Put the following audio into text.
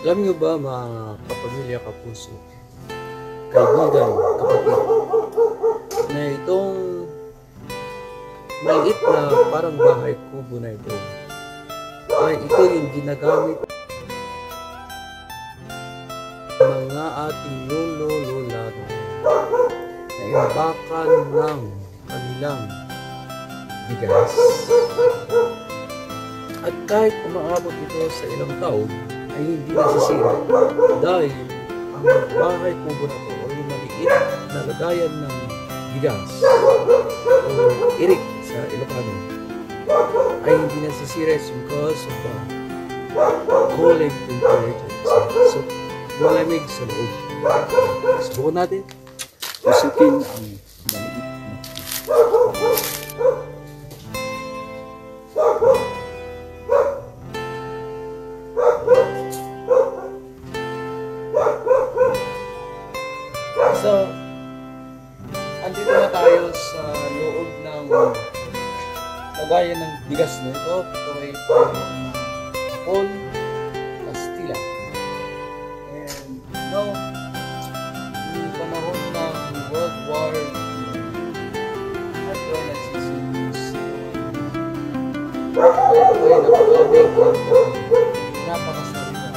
Alam niyo ba mga kapamilya, kapuso, kaibigan, kapatid, na itong maliit na parang bahay kubo na ito ay ito yung ginagamit ng mga ating lolo-lola na imbakan ng kanilang bigas. At kahit umaabot ito sa ilang taon ay hindi nasisira dahil ang bahay kubo na ito o yung maliit na lagayan ng bigas o irik sa Ilocano ay hindi nasisira because of the cooling temperature. So, malamig sa loob. Subukan natin. Pasukin ang maliit na So, andito na tayo sa loob ng lagayan ng bigas na ito. Ito ay Paul Castilla. And yung panahon ng World War at ito ay nagsisimus. Ito ay napakalamig at napakasarap.